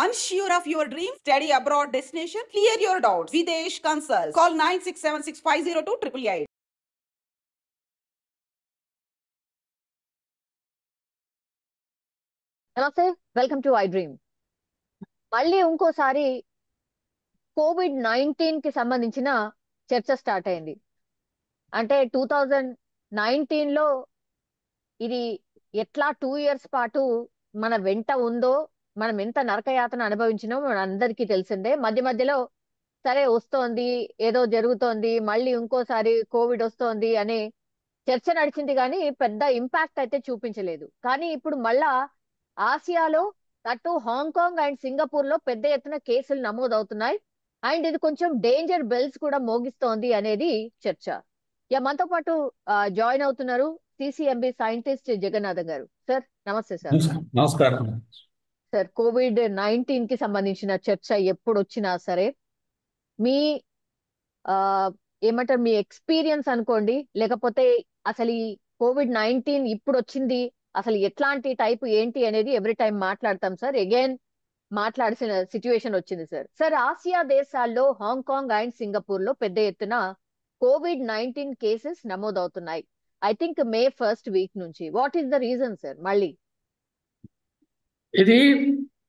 Unsure of your dream? Study abroad destination? Clear your doubts. Videsh Consult. Call 9676502888. నమస్తే, welcome to I dream. మళ్ళీ ఇంకోసారి COVID-19 కి సంబంధించిన చర్చ స్టార్ట్ అయింది. అంటే 2019లో ఇది ఎట్లా 2 years పాటు మన వెంట ఉందో, మనం ఎంత నరకయాతన అనుభవించినో మన అందరికీ తెలిసిందే. మధ్య మధ్యలో సరే వస్తోంది, ఏదో జరుగుతోంది, మళ్ళీ ఇంకోసారి కోవిడ్ వస్తోంది అనే చర్చ నడిచింది, కానీ పెద్ద ఇంపాక్ట్ అయితే చూపించలేదు. కానీ ఇప్పుడు మళ్ళా ఆసియాలో అటు హాంకాంగ్ అండ్ సింగపూర్ లో పెద్ద ఎత్తున కేసులు నమోదవుతున్నాయి. అండ్ ఇది కొంచెం డేంజర్ బెల్స్ కూడా మోగిస్తోంది అనేది చర్చ. మనతో పాటు జాయిన్ అవుతున్నారు సిసిఎంబి సైంటిస్ట్ జగన్నాథం గారు. సార్ నమస్తే. సార్ నమస్కారం. సార్, COVID-19 కి సంబంధించిన చర్చ ఎప్పుడు వచ్చినా సరే మీ ఏమంటారు, మీ ఎక్స్పీరియన్స్ అనుకోండి, లేకపోతే అసలు ఈ COVID-19 ఇప్పుడు వచ్చింది, అసలు ఎట్లాంటి టైప్ ఏంటి అనేది ఎవ్రీ టైం మాట్లాడతాం సార్. అగైన్ మాట్లాడాల్సిన సిచ్యువేషన్ వచ్చింది సార్. సార్, ఆసియా దేశాల్లో హాంకాంగ్ అండ్ సింగపూర్ లో పెద్ద ఎత్తున COVID-19 కేసెస్ నమోదవుతున్నాయి. I think May 1st week నుంచి. What is the reason sir? మళ్ళీ ఇది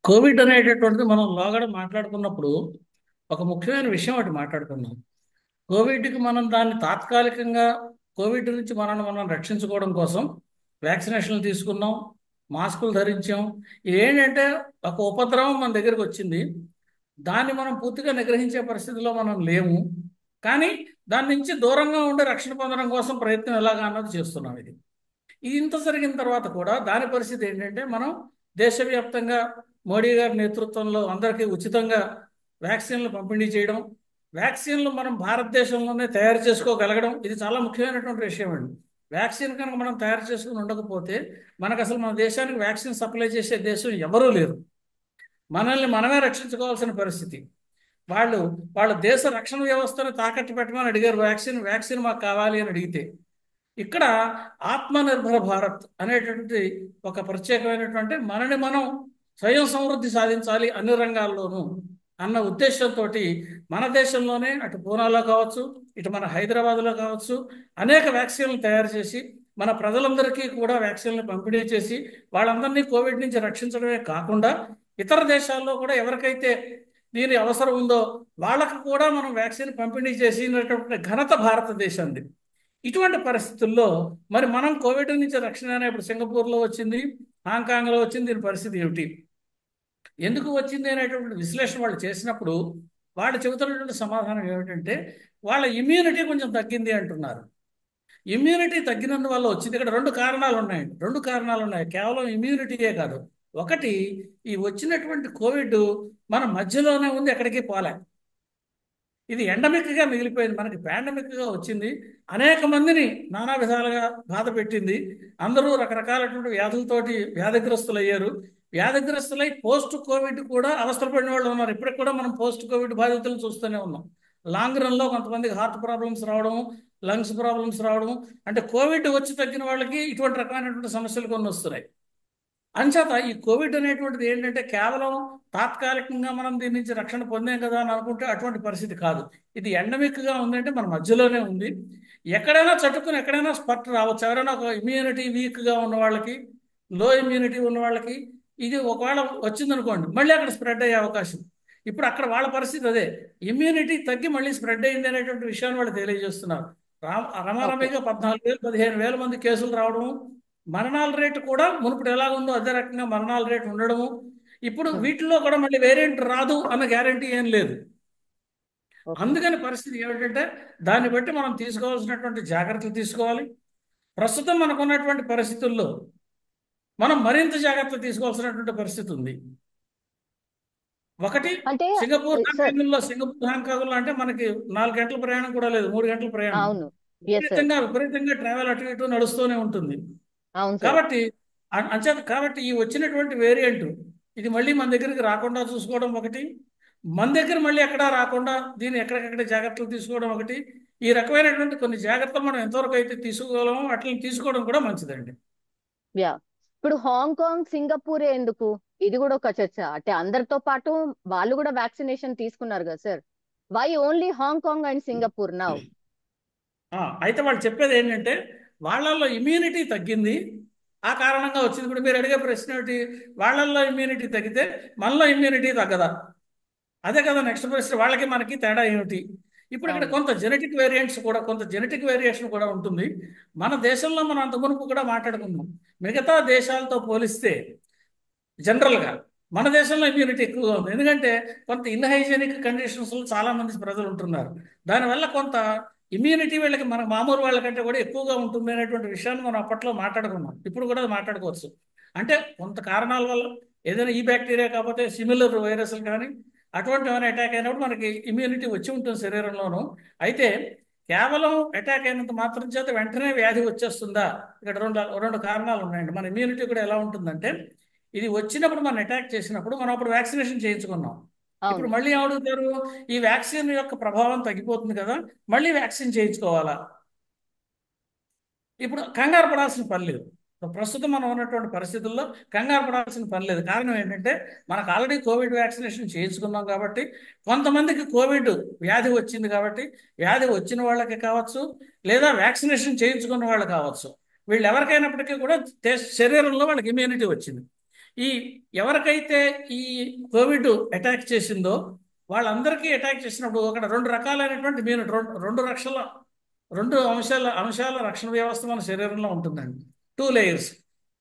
కోవిడ్ అనేటటువంటిది మనం లోగడ మాట్లాడుకున్నప్పుడు ఒక ముఖ్యమైన విషయం ఒకటి మాట్లాడుకున్నాం. కోవిడ్కి మనం దాన్ని తాత్కాలికంగా కోవిడ్ నుంచి మనం రక్షించుకోవడం కోసం వ్యాక్సినేషన్లు తీసుకున్నాం, మాస్కులు ధరించాం. ఇదేంటంటే ఒక ఉపద్రవం మన దగ్గరికి వచ్చింది, దాన్ని మనం పూర్తిగా నిగ్రహించే పరిస్థితిలో మనం లేము. కానీ దాని నుంచి దూరంగా ఉండే రక్షణ పొందడం కోసం ప్రయత్నం ఎలాగా అన్నది చేస్తున్నాం. ఇది ఇంత జరిగిన తర్వాత కూడా దాని పరిస్థితి ఏంటంటే, మనం దేశవ్యాప్తంగా మోడీ గారి నేతృత్వంలో అందరికీ ఉచితంగా వ్యాక్సిన్లు పంపిణీ చేయడం, వ్యాక్సిన్లు మనం భారతదేశంలోనే తయారు చేసుకోగలగడం, ఇది చాలా ముఖ్యమైనటువంటి విషయం అండి. వ్యాక్సిన్ కనుక మనం తయారు చేసుకుని ఉండకపోతే మనకు అసలు మన దేశానికి వ్యాక్సిన్ సప్లై చేసే దేశం ఎవరూ లేరు. మనల్ని మనమే రక్షించుకోవాల్సిన పరిస్థితి. వాళ్ళ దేశ రక్షణ వ్యవస్థను తాకట్టు పెట్టమని అడిగారు. వ్యాక్సిన్ మాకు కావాలి అని అడిగితే, ఇక్కడ ఆత్మనిర్భర భారత్ అనేటువంటి ఒక ప్రత్యేకమైనటువంటి మనని మనం స్వయం సమృద్ధి సాధించాలి అన్ని రంగాల్లోనూ అన్న ఉద్దేశంతో మన దేశంలోనే అటు పూనాలో కావచ్చు, ఇటు మన హైదరాబాద్లో కావచ్చు అనేక వ్యాక్సిన్లు తయారు చేసి మన ప్రజలందరికీ కూడా వ్యాక్సిన్లు పంపిణీ చేసి వాళ్ళందరినీ కోవిడ్ నుంచి రక్షించడమే కాకుండా ఇతర దేశాల్లో కూడా ఎవరికైతే దీని అవసరం ఉందో వాళ్ళకు కూడా మనం వ్యాక్సిన్ పంపిణీ చేసినటువంటి ఘనత భారతదేశంది. ఇటువంటి పరిస్థితుల్లో మరి మనం కోవిడ్ నుంచి రక్షణ ఇప్పుడు సింగపూర్లో వచ్చింది, హాంకాంగ్లో వచ్చింది, దీని పరిస్థితి ఏమిటి, ఎందుకు వచ్చింది అనేటువంటి విశ్లేషణ వాళ్ళు చేసినప్పుడు వాళ్ళు చెబుతున్నటువంటి సమాధానం ఏమిటంటే, వాళ్ళ ఇమ్యూనిటీ కొంచెం తగ్గింది అంటున్నారు. ఇమ్యూనిటీ తగ్గినందువల్ల వచ్చింది. ఇక్కడ రెండు కారణాలు ఉన్నాయి. కేవలం ఇమ్యూనిటీయే కాదు. ఒకటి, ఈ వచ్చినటువంటి కోవిడ్ మన మధ్యలోనే ఉంది, ఎక్కడికి పోలే. ఇది ఎండమిక్గా మిగిలిపోయింది, మనకి పాండమిక్గా వచ్చింది, అనేక మందిని నానా విధాలుగా బాధ పెట్టింది. అందరూ రకరకాలటువంటి వ్యాధులతోటి వ్యాధిగ్రస్తులయ్యారు. వ్యాధిగ్రస్తులై పోస్ట్ కోవిడ్ కూడా అవస్థలు పడిన వాళ్ళు ఉన్నారు. ఇప్పటికి కూడా మనం పోస్ట్ కోవిడ్ బాధితులను చూస్తూనే ఉన్నాం. లాంగ్ రన్లో కొంతమందికి హార్ట్ ప్రాబ్లమ్స్ రావడం, లంగ్స్ ప్రాబ్లమ్స్ రావడం, అంటే కోవిడ్ వచ్చి తగ్గిన వాళ్ళకి ఇటువంటి రకమైనటువంటి సమస్యలు కొన్ని వస్తున్నాయి. అంచేత ఈ కోవిడ్ అనేటువంటిది ఏంటంటే కేవలం తాత్కాలికంగా మనం దీని నుంచి రక్షణ పొందాం కదా అని అనుకుంటే అటువంటి పరిస్థితి కాదు. ఇది ఎండమిక్గా ఉందంటే మన మధ్యలోనే ఉంది. ఎక్కడైనా చట్టుకుని ఎక్కడైనా స్పట్ రావచ్చు. ఎవరైనా ఒక ఇమ్యూనిటీ వీక్గా ఉన్న వాళ్ళకి, లో ఇమ్యూనిటీ ఉన్న వాళ్ళకి ఇది ఒకవేళ వచ్చిందనుకోండి, మళ్ళీ అక్కడ స్ప్రెడ్ అయ్యే అవకాశం. ఇప్పుడు అక్కడ వాళ్ళ పరిస్థితి అదే, ఇమ్యూనిటీ తగ్గి మళ్ళీ స్ప్రెడ్ అయింది అనేటువంటి విషయాన్ని వాళ్ళు తెలియజేస్తున్నారు. రమారమిగా 14,000 15,000 మంది కేసులు రావడం, మరణాల రేటు కూడా మునుపటి ఎలాగుందో అదే రకంగా మరణాల రేటు ఉండడము. ఇప్పుడు వీటిల్లో కూడా మళ్ళీ వేరియంట్ రాదు అన్న గ్యారంటీ ఏం లేదు. అందుకని పరిస్థితి ఏమిటంటే దాన్ని బట్టి మనం తీసుకోవాల్సినటువంటి జాగ్రత్తలు తీసుకోవాలి. ప్రస్తుతం మనకున్నటువంటి పరిస్థితుల్లో మనం మరింత జాగ్రత్త తీసుకోవాల్సినటువంటి పరిస్థితి ఉంది. ఒకటి, సింగపూర్ హాంకాంగ్లో అంటే మనకి 4 గంటల ప్రయాణం కూడా లేదు, 3 గంటల ప్రయాణం. విపరీతంగా ట్రావెల్ అటు ఇటు నడుస్తూనే ఉంటుంది. కాబట్టి ఈ వచ్చినటువంటి వేరియంట్ ఇది మళ్ళీ మన దగ్గరికి రాకుండా చూసుకోవడం ఒకటి, మన దగ్గర మళ్ళీ ఎక్కడా రాకుండా దీన్ని ఎక్కడికక్కడ జాగ్రత్తలు తీసుకోవడం ఒకటి. ఈ రకమైనటువంటి కొన్ని జాగ్రత్తలు మనం ఎంతవరకు అయితే తీసుకోగలమో అట్లా తీసుకోవడం కూడా మంచిదండి. ఇప్పుడు హాంకాంగ్ సింగపూర్ ఎందుకు? ఇది కూడా ఒక చర్చ. అంటే అందరితో పాటు వాళ్ళు కూడా వ్యాక్సినేషన్ తీసుకున్నారు కదా sir. Why only Hong Kong and Singapore now? అయితే వాళ్ళు చెప్పేది ఏంటంటే వాళ్ళల్లో ఇమ్యూనిటీ తగ్గింది, ఆ కారణంగా వచ్చింది. ఇప్పుడు మీరు అడిగే ప్రశ్న ఏమిటి? వాళ్ళల్లో ఇమ్యూనిటీ తగ్గితే మనలో ఇమ్యూనిటీ తగ్గదా? అదే కదా నెక్స్ట్ ప్రశ్న. వాళ్ళకి మనకి తేడా ఏమిటి? ఇప్పుడు ఇక్కడ అవును. కొంత జెనెటిక్ వేరియంట్స్ కూడా, కొంత జెనెటిక్ వేరియేషన్ కూడా ఉంటుంది. మన దేశంలో మనం అంత మునుపు కూడా మాట్లాడుకున్నాం, మిగతా దేశాలతో పోలిస్తే జనరల్గా మన దేశంలో ఇమ్యూనిటీ ఎక్కువగా ఉంది. ఎందుకంటే కొంత ఇన్హైజీనిక్ కండిషన్స్లో చాలా మంది ప్రజలు ఉంటున్నారు. దానివల్ల కొంత ఇమ్యూనిటీ వీళ్ళకి మన మామూలు వాళ్ళకంటే కూడా ఎక్కువగా ఉంటుంది అనేటువంటి విషయాన్ని మనం అప్పట్లో మాట్లాడుకున్నాం. ఇప్పుడు కూడా అది మాట్లాడుకోవచ్చు. అంటే కొంత కారణాల వల్ల ఏదైనా ఈ బ్యాక్టీరియా కాకపోతే సిమిలర్ వైరస్లు కానీ అటువంటి ఏమైనా అటాక్ అయినప్పుడు మనకి ఇమ్యూనిటీ వచ్చి ఉంటుంది శరీరంలోనూ. అయితే కేవలం అటాక్ అయినంత మాత్రం చేత వెంటనే వ్యాధి వచ్చేస్తుందా? ఇక్కడ రెండు రెండు కారణాలు ఉన్నాయండి. మన ఇమ్యూనిటీ కూడా ఎలా ఉంటుందంటే, ఇది వచ్చినప్పుడు మనం అటాక్ చేసినప్పుడు మనం అప్పుడు వ్యాక్సినేషన్ చేయించుకున్నాం. ఇప్పుడు అవును. మళ్ళీ ఏమడుగుతారు? ఈ వ్యాక్సిన్ యొక్క ప్రభావం తగ్గిపోతుంది కదా, మళ్ళీ వ్యాక్సిన్ చేయించుకోవాలా? ఇప్పుడు కంగారు పడాల్సిన పని లేదు. ప్రస్తుతం మనం ఉన్నటువంటి పరిస్థితుల్లో కంగారు పడాల్సిన పని లేదు. కారణం ఏంటంటే మనకు ఆల్రెడీ కోవిడ్ వ్యాక్సినేషన్ చేయించుకున్నాం కాబట్టి, కొంతమందికి కోవిడ్ వ్యాధి వచ్చింది కాబట్టి, వ్యాధి వచ్చిన వాళ్ళకి కావచ్చు లేదా వ్యాక్సినేషన్ చేయించుకున్న వాళ్ళు కావచ్చు, వీళ్ళు ఎవరికైనప్పటికీ కూడా శరీరంలో వాళ్ళకి ఇమ్యూనిటీ వచ్చింది. ఈ ఎవరికైతే ఈ కోవిడ్ అటాక్ చేసిందో వాళ్ళందరికీ అటాక్ చేసినప్పుడు ఒక రెండు రకాలైనటువంటి ఇమ్యూనిటీ, రెండు రెండు అంశాల రక్షణ వ్యవస్థ మన శరీరంలో ఉంటుందండి. 2 లేయర్స్.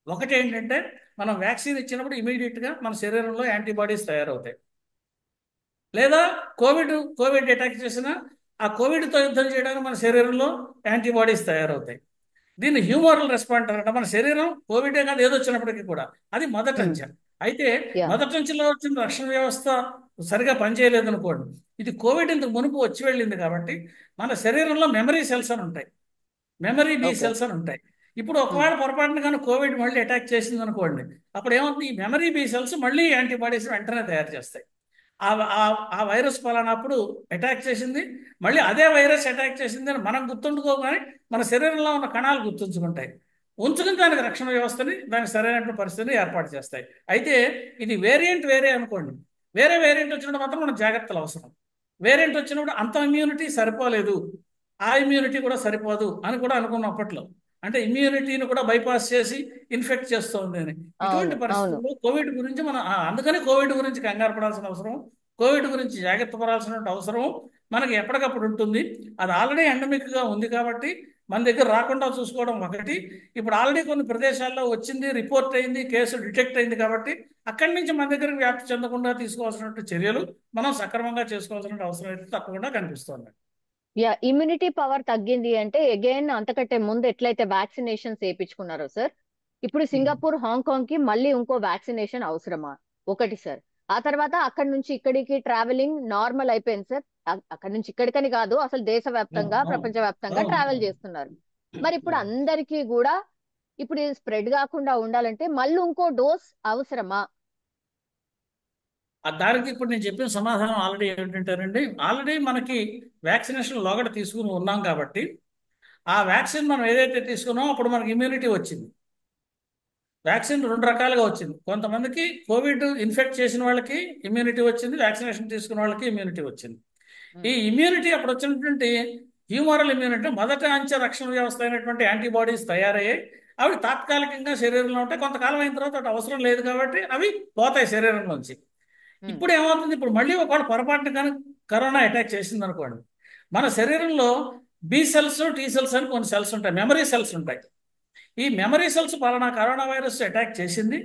ఒకటి ఏంటంటే మనం వ్యాక్సిన్ ఇచ్చినప్పుడు ఇమీడియట్గా మన శరీరంలో యాంటీబాడీస్ తయారవుతాయి. లేదా కోవిడ్ అటాక్ చేసిన ఆ కోవిడ్తో యుద్ధం చేయడానికి మన శరీరంలో యాంటీబాడీస్ తయారవుతాయి. దీన్ని హ్యూమరల్ రెస్పాన్స్ అంటే మన శరీరం కోవిడే కాదు ఏదో వచ్చినప్పటికీ కూడా అది మొదటి అంచె. అయితే యా. మొదటి అంచెలో వచ్చిన రక్షణ వ్యవస్థ సరిగా పనిచేయలేదు అనుకోండి, ఇది కోవిడ్ ఇంతకు మునుపు వచ్చి వెళ్ళింది కాబట్టి మన శరీరంలో మెమరీ సెల్స్ అని ఉంటాయి, మెమరీ బి ఓకే. సెల్స్ అని ఉంటాయి. ఇప్పుడు ఒకవేళ పొరపాటున కానీ కోవిడ్ మళ్ళీ అటాక్ చేసింది అనుకోండి, అప్పుడు ఏమవుతుంది? ఈ మెమరీ బి సెల్స్ మళ్ళీ యాంటీబాడీస్ వెంటనే తయారు చేస్తాయి. ఆ ఆ వైరస్ పలానప్పుడు అటాక్ చేసింది, మళ్ళీ అదే వైరస్ అటాక్ చేసింది అని మనం గుర్తుండుకోగానే మన శరీరంలో ఉన్న కణాలు గుర్తుంచుకుంటాయి, ఉంచుకుని దానికి రక్షణ వ్యవస్థని, దానికి సరైనటువంటి పరిస్థితిని ఏర్పాటు చేస్తాయి. అయితే ఇది వేరియంట్ వేరే అనుకోండి, వేరే వేరియంట్ వచ్చినప్పుడు మాత్రం మనకు జాగ్రత్తలు అవసరం. వేరియంట్ వచ్చినప్పుడు అంత ఇమ్యూనిటీ సరిపోలేదు, ఆ ఇమ్యూనిటీ కూడా సరిపోదు అని కూడా అనుకున్న అప్పట్లో. అంటే ఇమ్యూనిటీని కూడా బైపాస్ చేసి ఇన్ఫెక్ట్ చేస్తుంది అని. ఇటువంటి అవును. అవును. పరిస్థితుల్లో కోవిడ్ గురించి మనం అందుకని కోవిడ్ గురించి కంగారు పడాల్సిన అవసరం, కోవిడ్ గురించి జాగ్రత్త పడాల్సిన అవసరం మనకి ఎప్పటికప్పుడు ఉంటుంది. అది ఆల్రెడీ ఎండమిక్గా ఉంది కాబట్టి మన దగ్గర రాకుండా చూసుకోవడం ఒకటి. ఇప్పుడు ఆల్రెడీ కొన్ని ప్రదేశాల్లో వచ్చింది, రిపోర్ట్ అయింది, కేసు డిటెక్ట్ అయింది కాబట్టి అక్కడి నుంచి మన దగ్గరికి వ్యాప్తి చెందకుండా తీసుకోవాల్సిన చర్యలు మనం సక్రమంగా చేసుకోవాల్సిన అవసరం అయితే తప్పకుండా కనిపిస్తుంది. యా, ఇమ్యూనిటీ పవర్ తగ్గింది అంటే అగైన్ అంతకంటే ముందు ఎట్లయితే వ్యాక్సినేషన్స్ వేయించుకున్నారో సార్, ఇప్పుడు సింగపూర్ హాంకాంగ్ కి మళ్ళీ ఇంకో వ్యాక్సినేషన్ అవసరమా? ఒకటి సార్. ఆ తర్వాత అక్కడి నుంచి ఇక్కడికి ట్రావెలింగ్ నార్మల్ అయిపోయింది సార్. అక్కడి నుంచి ఇక్కడికని కాదు, అసలు దేశవ్యాప్తంగా ప్రపంచవ్యాప్తంగా ట్రావెల్ చేస్తున్నారు. మరి ఇప్పుడు అందరికీ కూడా ఇప్పుడు ఇది స్ప్రెడ్ కాకుండా ఉండాలంటే మళ్ళీ ఇంకో డోస్ అవసరమా? దానికి ఇప్పుడు నేను చెప్పిన సమాధానం ఆల్రెడీ ఏంటంటేనండి, ఆల్రెడీ మనకి వ్యాక్సినేషన్ లోగడ తీసుకుని ఉన్నాం కాబట్టి ఆ వ్యాక్సిన్ మనం ఏదైతే తీసుకున్నామో అప్పుడు మనకి ఇమ్యూనిటీ వచ్చింది. వ్యాక్సిన్ రెండు రకాలుగా వచ్చింది. కొంతమందికి కోవిడ్ ఇన్ఫెక్ట్ చేసిన వాళ్ళకి ఇమ్యూనిటీ వచ్చింది, వ్యాక్సినేషన్ తీసుకున్న వాళ్ళకి ఇమ్యూనిటీ వచ్చింది. ఈ ఇమ్యూనిటీ అప్పుడు వచ్చినటువంటి హ్యూమరల్ ఇమ్యూనిటీ, మొదట అంచె రక్షణ వ్యవస్థ అయినటువంటి యాంటీబాడీస్ తయారయ్యాయి. అవి తాత్కాలికంగా శరీరంలో ఉంటాయి, కొంతకాలం అయిన తర్వాత అటు అవసరం లేదు కాబట్టి అవి పోతాయి శరీరంలోంచి. ఇప్పుడు ఏమవుతుంది? ఇప్పుడు మళ్ళీ ఒకవేళ పొరపాటున కానీ కరోనా అటాక్ చేసింది అనుకోండి, మన శరీరంలో బి సెల్స్, టీ సెల్స్ అని కొన్ని సెల్స్ ఉంటాయి, మెమరీ సెల్స్ ఉంటాయి. ఈ మెమరీ సెల్స్ పలానా కరోనా వైరస్ అటాక్ చేసింది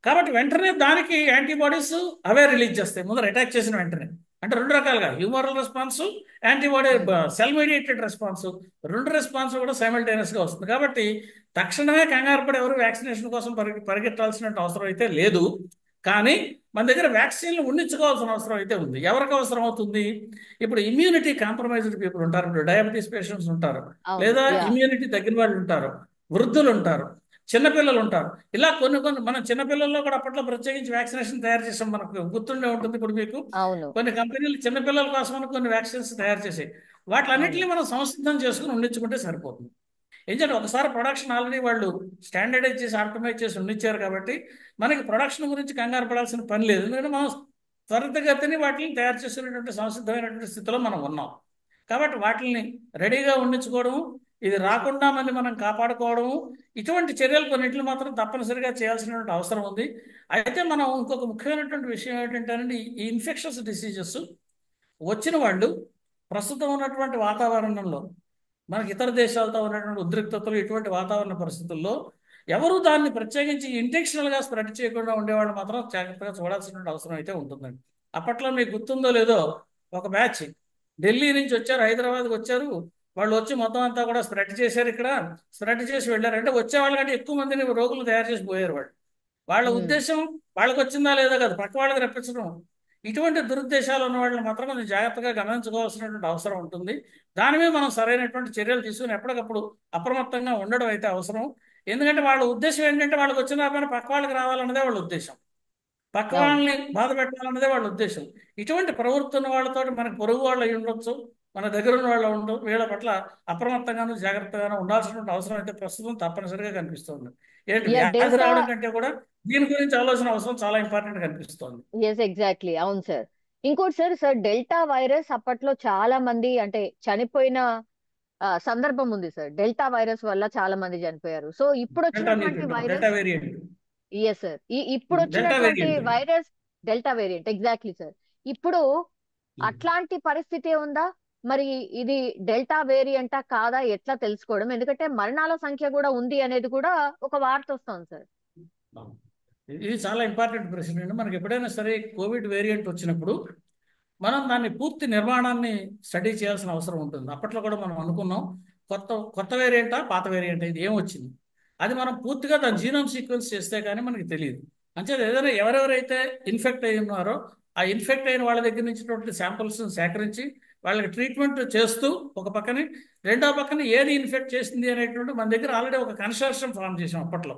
కాబట్టి వెంటనే దానికి యాంటీబాడీస్ అవే రిలీజ్ చేస్తాయి ముందర అటాక్ చేసిన వెంటనే. అంటే రెండు రకాలుగా humoral response, antibody cell mediated response, రెండు రెస్పాన్స్ కూడా సైమల్టేనియస్గా వస్తుంది. కాబట్టి తక్షణమే కంగారు పడి ఎవరు వ్యాక్సినేషన్ కోసం పరిగెత్తాల్సిన అవసరం అయితే లేదు. కానీ మన దగ్గర వ్యాక్సిన్లు ఉండించుకోవాల్సిన అవసరం అయితే ఉంది. ఎవరికి అవసరం అవుతుంది? ఇప్పుడు ఇమ్యూనిటీ కాంప్రమైజ్డ్ పీపుల్ ఉంటారు, ఇప్పుడు డయాబెటీస్ పేషెంట్స్ ఉంటారు, లేదా ఇమ్యూనిటీ తగ్గిన వాళ్ళు ఉంటారు, వృద్ధులు ఉంటారు, చిన్నపిల్లలు ఉంటారు. ఇలా కొన్ని మనం చిన్నపిల్లల్లో కూడా అప్పట్లో ప్రత్యేకించి వ్యాక్సినేషన్ తయారు చేసాం, మనకు గుర్తుండే ఉంటుంది. ఇప్పుడు మీకు కొన్ని కంపెనీలు చిన్నపిల్లల కోసం కొన్ని వ్యాక్సిన్స్ తయారు చేసాయి. వాటిలన్నింటినీ మనం సంసిద్ధం చేసుకుని ఉండించుకుంటే సరిపోతుంది. ఎందుకంటే ఒకసారి ప్రొడక్షన్ ఆల్రెడీ వాళ్ళు స్టాండర్డైజ్ చేసి ఆప్టిమైజ్ చేసి ఉండిచ్చారు కాబట్టి మనకి ప్రొడక్షన్ గురించి కంగారు పడాల్సిన పని లేదు. ఎందుకంటే మనం త్వరితగతిని వాటిని తయారు చేసినటువంటి సంసిద్ధమైనటువంటి స్థితిలో మనం ఉన్నాం. కాబట్టి వాటిని రెడీగా ఉండించుకోవడం, ఇది రాకుండా మళ్ళీ మనం కాపాడుకోవడం, ఇటువంటి చర్యలు కొన్నింటిని మాత్రం తప్పనిసరిగా చేయాల్సినటువంటి అవసరం ఉంది. అయితే మనం ఇంకొక ముఖ్యమైనటువంటి విషయం ఏంటంటే, ఈ ఇన్ఫెక్షన్స్ డిసీజెస్ వచ్చిన వాళ్ళు ప్రస్తుతం ఉన్నటువంటి వాతావరణంలో, మనకి ఇతర దేశాలతో ఉన్నటువంటి ఉద్రిక్తతలు, ఇటువంటి వాతావరణ పరిస్థితుల్లో ఎవరు దాన్ని ప్రత్యేకించి ఇంటెన్షనల్గా స్ప్రెడ్ చేయకుండా ఉండేవాళ్ళు మాత్రం జాగ్రత్తగా చూడాల్సినటువంటి అవసరం అయితే ఉంటుందండి. అప్పట్లో మీకు గుర్తుందో లేదో, ఒక బ్యాచ్ ఢిల్లీ నుంచి వచ్చారు, హైదరాబాద్కి వచ్చారు. వాళ్ళు వచ్చి మొత్తం అంతా కూడా స్ప్రెడ్ చేశారు. ఇక్కడ స్ప్రెడ్ చేసి వెళ్ళారు. అంటే వచ్చే వాళ్ళకంటే ఎక్కువ మందిని రోగులు తయారు చేసి పోయారు వాళ్ళు. వాళ్ళ ఉద్దేశం వాళ్ళకి వచ్చిందా లేదా కాదు, పక్క వాళ్ళకి రప్పించడం. ఇటువంటి దురుద్దేశాలు ఉన్న వాళ్ళని మాత్రం కొంచెం జాగ్రత్తగా గమనించుకోవాల్సినటువంటి అవసరం ఉంటుంది. దాని మీద మనం సరైనటువంటి చర్యలు తీసుకుని ఎప్పటికప్పుడు అప్రమత్తంగా ఉండడం అయితే అవసరం. ఎందుకంటే వాళ్ళ ఉద్దేశం ఏంటంటే, వాళ్ళకి వచ్చిన పని పక్క వాళ్ళకి రావాలన్నదే వాళ్ళ ఉద్దేశం, పక్క వాళ్ళని బాధ పెట్టాలన్నదే వాళ్ళ ఉద్దేశం. ఇటువంటి ప్రవృత్తి ఉన్న వాళ్ళతో మనకు పొరుగు వాళ్ళు అయి ఉండొచ్చు, మన దగ్గర ఉన్న వాళ్ళు ఉండవు. వీళ్ళ పట్ల అప్రమత్తంగానూ జాగ్రత్తగానూ ఉండాల్సినటువంటి అవసరం అయితే ప్రస్తుతం తప్పనిసరిగా కనిపిస్తుంది. ఏంటి వ్యాధి రావడం కంటే కూడా దీని గురించి ఆలోచన అవసరం చాలా ఇంపార్టెంట్ కనిపిస్తుంది. ఎస్, ఎగ్జాక్ట్లీ, అవును సార్. ఇంకోటి సార్ డెల్టా వైరస్ అప్పట్లో చాలా మంది అంటే చనిపోయిన సందర్భం ఉంది సార్. డెల్టా వైరస్ వల్ల చాలా మంది చనిపోయారు. సో ఇప్పుడు వచ్చినటువంటి వైరస్, ఎస్ సార్, ఇప్పుడు వచ్చినటువంటి virus delta variant, exactly sir. ఇప్పుడు అట్లాంటి పరిస్థితి ఉందా మరి? ఇది డెల్టా వేరియంటా కాదా ఎట్లా తెలుసుకోవడం? ఎందుకంటే మరణాల సంఖ్య కూడా ఉంది అనేది కూడా ఒక వార్త వస్తుంది సార్. ఇది చాలా ఇంపార్టెంట్ ప్రశ్న అండి. మనకి ఎప్పుడైనా సరే కోవిడ్ వేరియంట్ వచ్చినప్పుడు మనం దాన్ని పూర్తి నిర్మాణాన్ని స్టడీ చేయాల్సిన అవసరం ఉంటుంది. అప్పట్లో కూడా మనం అనుకున్నాం, కొత్త వేరియంటా పాత వేరియంటా, ఇది ఏమొచ్చింది, అది మనం పూర్తిగా దాని జీనోమ్ సీక్వెన్స్ చేస్తే కానీ మనకి తెలియదు. అంచేది ఏదైనా ఎవరెవరైతే ఇన్ఫెక్ట్ అయి ఉన్నారో ఆ ఇన్ఫెక్ట్ అయిన వాళ్ళ దగ్గర నుంచి శాంపిల్స్ సేకరించి వాళ్ళకి ట్రీట్మెంట్ చేస్తూ ఒక పక్కనే, రెండో పక్కన ఏది ఇన్ఫెక్ట్ చేసింది అనేటువంటి మన దగ్గర ఆల్రెడీ ఒక కన్సార్టియం ఫామ్ చేసాం. అప్పట్లో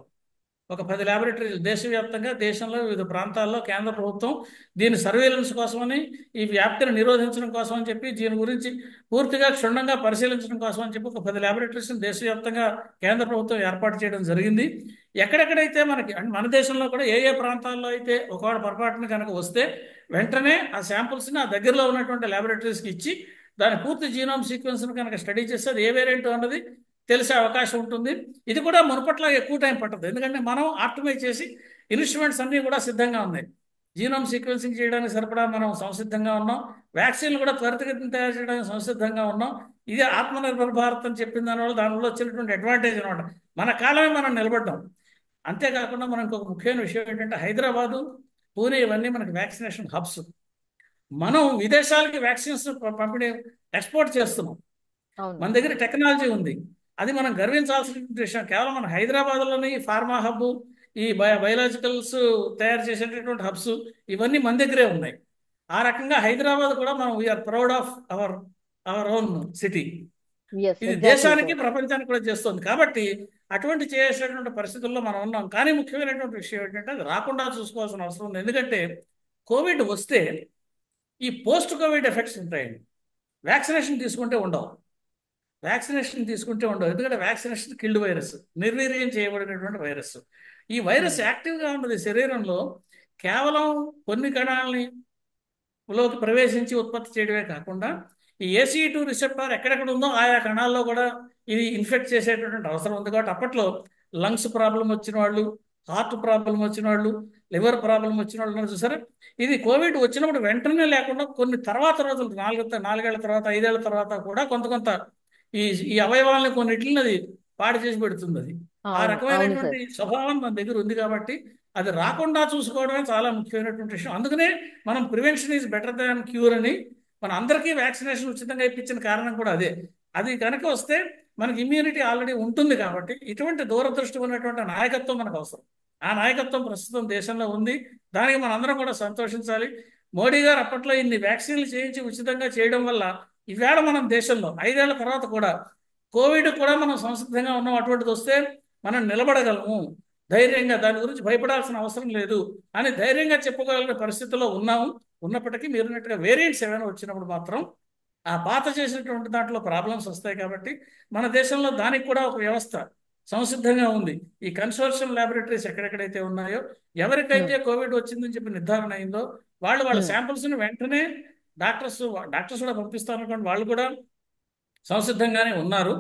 ఒక 10 ల్యాబొరేటరీలు దేశవ్యాప్తంగా, దేశంలో వివిధ ప్రాంతాల్లో కేంద్ర ప్రభుత్వం దీని సర్వేలెన్స్ కోసమని, ఈ వ్యాప్తిని నిరోధించడం కోసం అని చెప్పి, దీని గురించి పూర్తిగా క్షుణ్ణంగా పరిశీలించడం కోసం అని చెప్పి ఒక 10 ల్యాబొరేటరీస్ని దేశవ్యాప్తంగా కేంద్ర ప్రభుత్వం ఏర్పాటు చేయడం జరిగింది. ఎక్కడెక్కడైతే మనకి మన దేశంలో కూడా ఏ ప్రాంతాల్లో అయితే ఒకవేళ పొరపాటున కనుక వస్తే వెంటనే ఆ శాంపుల్స్ని ఆ దగ్గరలో ఉన్నటువంటి ల్యాబొరేటరీస్కి ఇచ్చి దాని పూర్తి జీనోమ్ సీక్వెన్స్ని కనుక స్టడీ చేస్తే అది ఏ వేరియంట్ అన్నది తెలిసే అవకాశం ఉంటుంది. ఇది కూడా మునుపట్ల ఎక్కువ టైం పట్టదు, ఎందుకంటే మనం ఆప్టిమైజ్ చేసి ఇన్స్ట్రుమెంట్స్ అన్నీ కూడా సిద్ధంగా ఉన్నాయి. జీనోమ్ సీక్వెన్సింగ్ చేయడానికి సరిపడా మనం సంసిద్ధంగా ఉన్నాం. వ్యాక్సిన్లు కూడా త్వరితగతిన తయారు చేయడానికి సంసిద్ధంగా ఉన్నాం. ఇది ఆత్మనిర్భర్ భారత్ అని చెప్పిన దానివల్ల దానివల్ల వచ్చినటువంటి అడ్వాంటేజ్ అనమాట. మన కాలమే మనం నిలబడ్డాం. అంతేకాకుండా మనం ఇంకొక ముఖ్యమైన విషయం ఏంటంటే, హైదరాబాదు, పూణే ఇవన్నీ మనకి వ్యాక్సినేషన్ హబ్స్. మనం విదేశాలకి వ్యాక్సిన్స్ పంపిణీ ఎక్స్పోర్ట్ చేస్తున్నాం. మన దగ్గర టెక్నాలజీ ఉంది, అది మనం గర్వించాల్సిన విషయం. కేవలం మన హైదరాబాద్లోని ఫార్మా హబ్, ఈ బయోలాజికల్స్ తయారు చేసేటటువంటి హబ్స్ ఇవన్నీ మన దగ్గరే ఉన్నాయి. ఆ రకంగా హైదరాబాద్ కూడా మనం we are proud of our own city. ఇది దేశానికి ప్రపంచానికి కూడా చేస్తుంది. కాబట్టి అటువంటి చేసేటువంటి పరిస్థితుల్లో మనం ఉన్నాం. కానీ ముఖ్యమైనటువంటి విషయం ఏంటంటే, అది రాకుండా చూసుకోవాల్సిన అవసరం ఉంది. ఎందుకంటే కోవిడ్ వస్తే ఈ పోస్ట్ కోవిడ్ ఎఫెక్ట్స్ ఉంటాయండి. వ్యాక్సినేషన్ తీసుకుంటే ఉండవు, ఎందుకంటే వ్యాక్సినేషన్ కిల్డ్ వైరస్, నిర్వీర్యం చేయబడినటువంటి వైరస్. ఈ వైరస్ యాక్టివ్గా ఉన్నది శరీరంలో కేవలం కొన్ని కణాలని లోకి ప్రవేశించి ఉత్పత్తి చేయడమే కాకుండా, ఈ ACE2 రిసెప్టార్ ఎక్కడెక్కడ ఉందో ఆయా కణాల్లో కూడా ఇది ఇన్ఫెక్ట్ చేసేటటువంటి అవసరం ఉంది. కాబట్టి అప్పట్లో లంగ్స్ ప్రాబ్లం వచ్చిన వాళ్ళు, హార్ట్ ప్రాబ్లం వచ్చిన వాళ్ళు, లివర్ ప్రాబ్లం వచ్చిన వాళ్ళు చూసారా, ఇది కోవిడ్ వచ్చినప్పుడు వెంటనే లేకుండా కొన్ని తర్వాత రోజులు, 4 ఏళ్ల తర్వాత, 5 ఏళ్ల తర్వాత కూడా కొంత ఈ అవయవాలని కొన్నిటిని అది పాడు చేసి పెడుతుంది. అది ఆ రకమైనటువంటి స్వభావం మన దగ్గర ఉంది. కాబట్టి అది రాకుండా చూసుకోవడమే చాలా ముఖ్యమైనటువంటి విషయం. అందుకనే మనం prevention is better than cure అని మన అందరికీ వ్యాక్సినేషన్ ఉచితంగా ఇప్పించిన కారణం కూడా అదే. అది కనుక వస్తే మనకి ఇమ్యూనిటీ ఆల్రెడీ ఉంటుంది. కాబట్టి ఇటువంటి దూరదృష్టి ఉన్నటువంటి నాయకత్వం మనకు అవసరం. ఆ నాయకత్వం ప్రస్తుతం దేశంలో ఉంది. దానికి మనం అందరం కూడా సంతోషించాలి. మోడీ గారు అప్పట్లో ఇన్ని వ్యాక్సిన్లు చేయించి ఉచితంగా చేయడం వల్ల ఈవేళ మనం దేశంలో 5 ఏళ్ల తర్వాత కూడా కోవిడ్ కూడా మనం సంసిద్ధంగా ఉన్నాం. అటువంటిది వస్తే మనం నిలబడగలము, ధైర్యంగా దాని గురించి భయపడాల్సిన అవసరం లేదు అని ధైర్యంగా చెప్పుకోగలిగిన పరిస్థితుల్లో ఉన్నాము. ఉన్నప్పటికీ మీరున్నట్టుగా వేరియంట్స్ ఏమైనా వచ్చినప్పుడు మాత్రం ఆ పాత చేసినటువంటి దాంట్లో ప్రాబ్లమ్స్ వస్తాయి కాబట్టి మన దేశంలో దానికి కూడా ఒక వ్యవస్థ సంసిద్ధంగా ఉంది. ఈ కన్సోర్షియం ల్యాబొరేటరీస్ ఎక్కడెక్కడైతే ఉన్నాయో, ఎవరికైతే కోవిడ్ వచ్చిందని చెప్పి నిర్ధారణ అయిందో వాళ్ళ శాంపిల్స్ని వెంటనే డాక్టర్స్ డాక్టర్స్ కూడా పంపిస్తారు అనుకోండి, వాళ్ళు కూడా సంసిద్ధంగానే ఉన్నారు.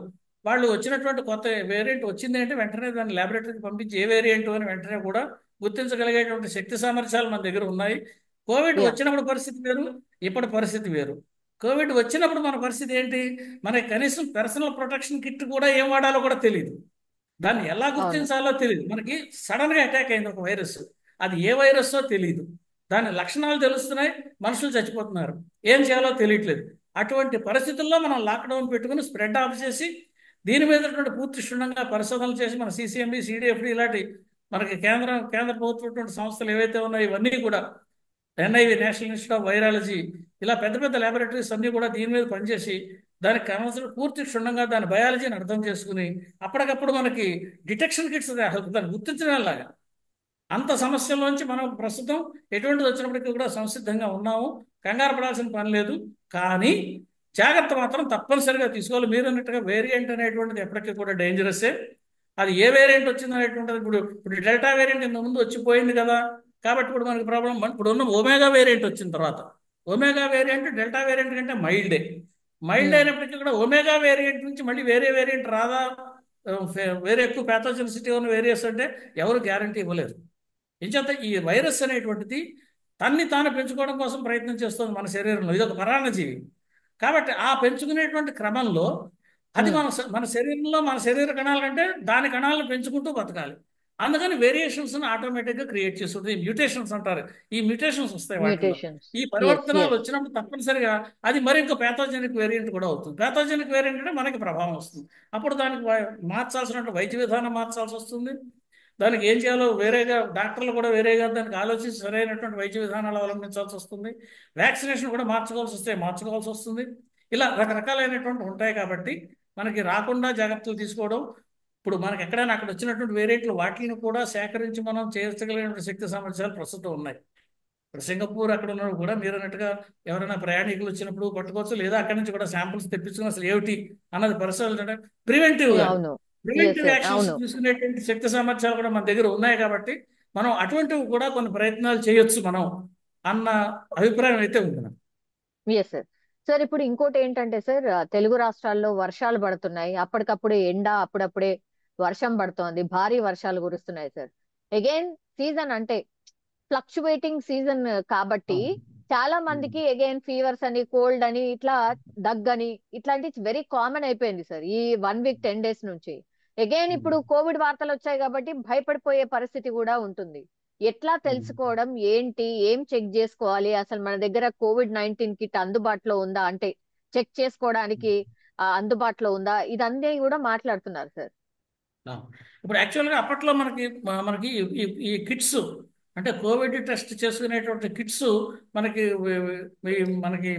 వాళ్ళు వచ్చినటువంటి కొత్త వేరియంట్ వచ్చింది అంటే వెంటనే దాన్ని ల్యాబొరేటరీకి పంపించి ఏ వేరియంట్ అని వెంటనే కూడా గుర్తించగలిగేటువంటి శక్తి సామర్థ్యాలు మన దగ్గర ఉన్నాయి. కోవిడ్ యా వచ్చినప్పుడు పరిస్థితి వేరు, ఇప్పటి పరిస్థితి వేరు. కోవిడ్ వచ్చినప్పుడు మన పరిస్థితి ఏంటి? మనకి కనీసం పర్సనల్ ప్రొటెక్షన్ కిట్ కూడా ఏం వాడాలో కూడా తెలియదు. దాన్ని ఎలా అవును గుర్తించాలో తెలియదు. మనకి సడన్గా అటాక్ అయింది ఒక వైరస్, అది ఏ వైరస్సో తెలియదు. దాని లక్షణాలు తెలుస్తున్నాయి, మనుషులు చచ్చిపోతున్నారు, ఏం చేయాలో తెలియట్లేదు. అటువంటి పరిస్థితుల్లో మనం లాక్డౌన్ పెట్టుకుని స్ప్రెడ్ ఆఫ్ చేసి దీని మీద పూర్తి క్షుణ్ణంగా పరిశోధనలు చేసి మన సిసిఎంబి, సిడిఎఫ్డి ఇలాంటి మనకి కేంద్ర ప్రభుత్వం సంస్థలు ఏవైతే ఉన్నాయో ఇవన్నీ కూడా, NIV national institute of virology, ఇలా పెద్ద పెద్ద ల్యాబొరేటరీస్ అన్నీ కూడా దీని మీద పనిచేసి దానికి కావాల్సిన పూర్తి క్షుణ్ణంగా దాని బయాలజీని అర్థం చేసుకుని అప్పటికప్పుడు మనకి డిటెక్షన్ కిట్స్ దాన్ని గుర్తించడంలాగా అంత సమస్యల్లోంచి మనం ప్రస్తుతం ఎటువంటిది వచ్చినప్పటికీ కూడా సంసిద్ధంగా ఉన్నాము. కంగారు పడాల్సిన పని లేదు. కానీ జాగ్రత్త మాత్రం తప్పనిసరిగా తీసుకోవాలి. మీరు అన్నట్టుగా వేరియంట్ అనేటువంటిది ఎప్పటికీ కూడా డేంజరస్సే. అది ఏ వేరియంట్ వచ్చింది అనేటువంటిది ఇప్పుడు డెల్టా వేరియంట్ ఇంత ముందు వచ్చిపోయింది కదా, కాబట్టి ఇప్పుడు మనకి ప్రాబ్లం. ఇప్పుడు ఉన్న ఒమేగా వేరియంట్ వచ్చిన తర్వాత, ఒమేగా వేరియంట్ డెల్టా వేరియంట్ కంటే మైల్డ్ అయినప్పటికీ కూడా ఒమేగా వేరియంట్ నుంచి మళ్ళీ వేరే వేరియంట్ రాదా, వేరే ఎక్కువ ప్యాథోజెనిసిటీ ఉన్న వేరియస్ అంటే ఎవరు గ్యారంటీ ఇవ్వలేరు. ఎంచేత ఈ వైరస్ అనేటువంటిది తన్ని తాను పెంచుకోవడం కోసం ప్రయత్నం చేస్తుంది మన శరీరంలో. ఇది ఒక పరాన్నజీవి కాబట్టి ఆ పెంచుకునేటువంటి క్రమంలో అది మన శరీరంలో మన శరీర కణాల కంటే దాని కణాలను పెంచుకుంటూ బతకాలి. అందుకని వేరియేషన్స్ ఆటోమేటిక్గా క్రియేట్ చేస్తుంది. మ్యూటేషన్స్ అంటారు. ఈ మ్యూటేషన్స్ వస్తాయి వాటిలో. మ్యూటేషన్స్ ఈ పరివర్తనాలు వచ్చినప్పుడు తప్పనిసరిగా అది మరి ఇంకో ప్యాథోజెనిక్ వేరియంట్ కూడా అవుతుంది. ప్యాథోజెనిక్ వేరియంట్ అంటే మనకి ప్రభావం వస్తుంది. అప్పుడు దానికి మార్చాల్సిన వైద్య విధానం మార్చాల్సి వస్తుంది. దానికి ఏం చేయాలో వేరేగా డాక్టర్లు కూడా వేరేగా దానికి ఆలోచించి సరైనటువంటి వైద్య విధానాలు అవలంబించాల్సి వస్తుంది. వ్యాక్సినేషన్ కూడా మార్చుకోవాల్సి వస్తుంది. ఇలా రకరకాలైనటువంటి ఉంటాయి. కాబట్టి మనకి రాకుండా జాగ్రత్తలు తీసుకోవడం, ఇప్పుడు మనకి ఎక్కడైనా అక్కడ వచ్చినటువంటి వేరియంట్లు వాటిని కూడా సేకరించి మనం చేర్చగలిగిన శక్తి సామర్థ్యాలు ప్రస్తుతం ఉన్నాయి. ఇప్పుడు సింగపూర్ అక్కడ ఉన్నప్పుడు కూడా మీరు అన్నట్టుగా ఎవరైనా ప్రయాణికులు వచ్చినప్పుడు పట్టుకోవచ్చు, లేదా అక్కడి నుంచి కూడా శాంపుల్స్ తెప్పించుకుని అసలు ఏమిటి అన్నది పరిశోధన ప్రివెంటివ్గా అవును ప్రివెంటివ్ ఎస్ యాక్షన్స్ అవును తీసుకునేటువంటి శక్తి సామర్థ్యాలు కూడా మన దగ్గర ఉన్నాయి. కాబట్టి మనం అటువంటివి కూడా కొన్ని ప్రయత్నాలు చేయొచ్చు మనం అన్న అభిప్రాయం అయితే ఉంది నాకు. Yes sir. సార్ ఇప్పుడు ఇంకోటి ఏంటంటే సార్, తెలుగు రాష్ట్రాల్లో వర్షాలు పడుతున్నాయి, అప్పటికప్పుడే ఎండ, అప్పుడప్పుడే వర్షం పడుతోంది, భారీ వర్షాలు కురుస్తున్నాయి సార్. అగైన్ సీజన్ అంటే ఫ్లక్చువేటింగ్ సీజన్ కాబట్టి చాలా మందికి అగైన్ ఫీవర్స్ అని, కోల్డ్ అని, ఇట్లా దగ్గని, ఇట్లాంటి వెరీ కామన్ అయిపోయింది సార్ ఈ 1 వీక్ 10 డేస్ నుంచి. అగైన్ ఇప్పుడు కోవిడ్ వార్తలు వచ్చాయి కాబట్టి భయపడిపోయే పరిస్థితి కూడా ఉంటుంది. ఎట్లా తెలుసుకోవడం ఏంటి, ఏం చెక్ చేసుకోవాలి, అసలు మన దగ్గర COVID-19 కిట్ అందుబాటులో ఉందా, అంటే చెక్ చేసుకోవడానికి అందుబాటులో ఉందా, ఇదన్నీ కూడా మాట్లాడుతున్నారు సార్. ఇప్పుడు యాక్చువల్గా అప్పట్లో మనకి ఈ కిట్స్ అంటే కోవిడ్ టెస్ట్ చేసుకునేటువంటి కిట్స్ మనకి మనకి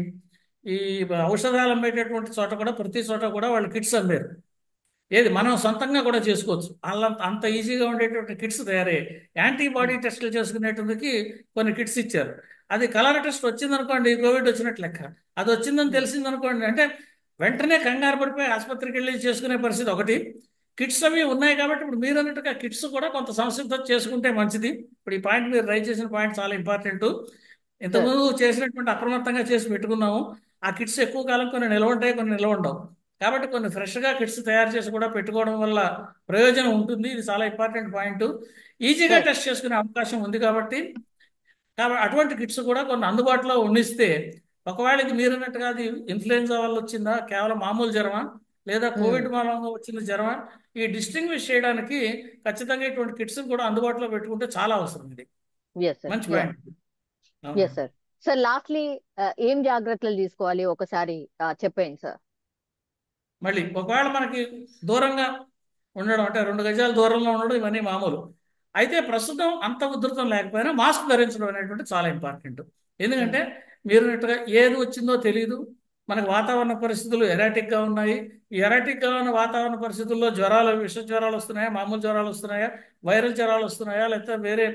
ఈ ఔషధాలు అమ్మేటటువంటి చోట కూడా ప్రతి చోట కూడా వాళ్ళు కిట్స్ అమ్మారు. ఏది మనం సొంతంగా కూడా చేసుకోవచ్చు. అలా అంత ఈజీగా ఉండేటువంటి కిట్స్ తయారయ్యాయి. యాంటీబాడీ టెస్టులు చేసుకునేటందుకు కొన్ని కిట్స్ ఇచ్చారు. అది కలర్ టెస్ట్ వచ్చిందనుకోండి కోవిడ్ వచ్చినట్లు లెక్క. అది వచ్చిందని తెలిసిందనుకోండి అంటే వెంటనే కంగారు పడిపోయి ఆసుపత్రికి వెళ్ళి చేసుకునే పరిస్థితి ఒకటి. కిట్స్ అవి ఉన్నాయి కాబట్టి ఇప్పుడు మీరు అన్నట్టుగా కిట్స్ కూడా కొంత సంసిద్ధత చేసుకుంటే మంచిది. ఇప్పుడు ఈ పాయింట్ మీరు రైజ్ చేసిన పాయింట్ చాలా ఇంపార్టెంట్. ఇంతకుముందు చేసినటువంటి అప్రమత్తంగా చేసి పెట్టుకున్నాము. ఆ కిట్స్ ఎక్కువ కాలం కొన్ని నిల్వ ఉంటాయి, కొన్ని నిల్వ ఉండవు. కాబట్టి కొన్ని ఫ్రెష్గా కిట్స్ తయారు చేసి కూడా పెట్టుకోవడం వల్ల ప్రయోజనం ఉంటుంది. ఇది చాలా ఇంపార్టెంట్ పాయింట్. ఈజీగా టెస్ట్ చేసుకునే అవకాశం ఉంది కాబట్టి అటువంటి కిట్స్ కూడా కొన్ని అందుబాటులో ఉండిస్తే, ఒకవేళ ఇది మీరు అన్నట్టుగా అది ఇన్ఫ్లుయెన్జా వల్ల వచ్చిందా, కేవలం మామూలు జ్వరమా, లేదా కోవిడ్ మూలంగా వచ్చిన జ్వరమా, ఈ డిస్టింగ్విష్ చేయడానికి ఖచ్చితంగా ఇటువంటి కిట్స్ కూడా అందుబాటులో పెట్టుకుంటే చాలా అవసరం. ఇది మంచి point. Yes sir. Sir lastly ఏం జాగ్రత్తలు తీసుకోవాలి ఒకసారి చెప్పండి సార్. మళ్ళీ ఒకవేళ మనకి దూరంగా ఉండడం అంటే 2 గజాల దూరంలో ఉండడం ఇవన్నీ మామూలు. అయితే ప్రస్తుతం అంత ఉధృతం లేకపోయినా మాస్క్ ధరించడం అనేటువంటి చాలా ఇంపార్టెంట్. ఎందుకంటే మీరు ఏది వచ్చిందో తెలియదు, మనకు వాతావరణ పరిస్థితులు ఎరాటిక్గా ఉన్నాయి. ఈ ఎరాటిక్గా ఉన్న వాతావరణ పరిస్థితుల్లో జ్వరాలు, విష జ్వరాలు వస్తున్నాయా, మామూలు జ్వరాలు వస్తున్నాయా, వైరల్ జ్వరాలు వస్తున్నాయా, లేకపోతే వేరే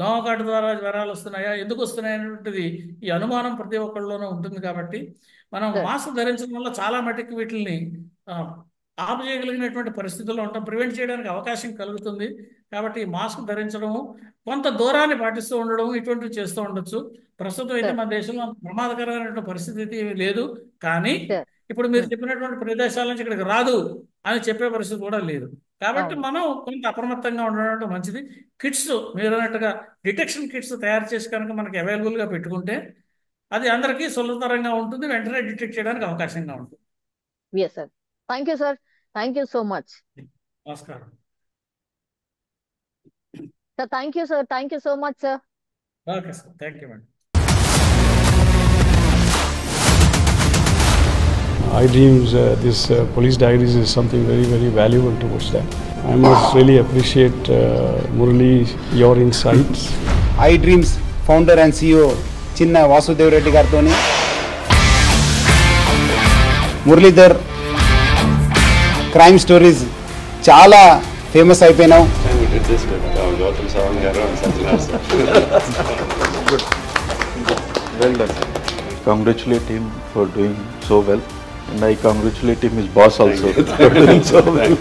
దోమకాటు ద్వారా జ్వరాలు వస్తున్నాయా, ఎందుకు వస్తున్నాయి అనేటువంటిది ఈ అనుమానం ప్రతి ఒక్కళ్ళలోనూ ఉంటుంది. కాబట్టి మనం మాస్క్ ధరించడం వల్ల చాలా మటుకు వీటిని ఆపు చేయగలిగినటువంటి పరిస్థితుల్లో ఉంటాం, ప్రివెంట్ చేయడానికి అవకాశం కలుగుతుంది. కాబట్టి ఈ మాస్క్ ధరించడము, కొంత దూరాన్ని పాటిస్తూ ఉండడం, ఇటువంటివి చేస్తూ ఉండొచ్చు. ప్రస్తుతం అయితే మన దేశంలో ప్రమాదకరమైనటువంటి పరిస్థితి అయితే ఏమీ లేదు. కానీ ఇప్పుడు మీరు చెప్పినటువంటి ప్రదేశాల నుంచి ఇక్కడికి రాదు అని చెప్పే పరిస్థితి కూడా లేదు. కాబట్టి మనం కొంత అప్రమత్తంగా ఉండడం మంచిది. కిట్స్ మీరు అన్నట్టుగా డిటెక్షన్ కిట్స్ తయారు చేసి కనుక మనకి అవైలబుల్గా పెట్టుకుంటే అది అందరికీ సులభతరంగా ఉంటుంది, వెంటనే డిటెక్ట్ చేయడానికి అవకాశంగా ఉంటుంది. Yes, sir. Thank you, sir. Thank you so much. నమస్కారం. Sir, thank you, sir. Thank you so much, sir. Okay sir, thank you madam. iDreams, this police diaries is something very, very valuable towards that. I must really appreciate Murali, your insights. iDreams founder and CEO చిన్న వాసుదేవ్ రెడ్డి గారితో Muralidhar crime stories చాలా famous అయిపోయినావు. Well done. Congratulate him for doing so well, and I congratulate him, his boss also, for doing so well.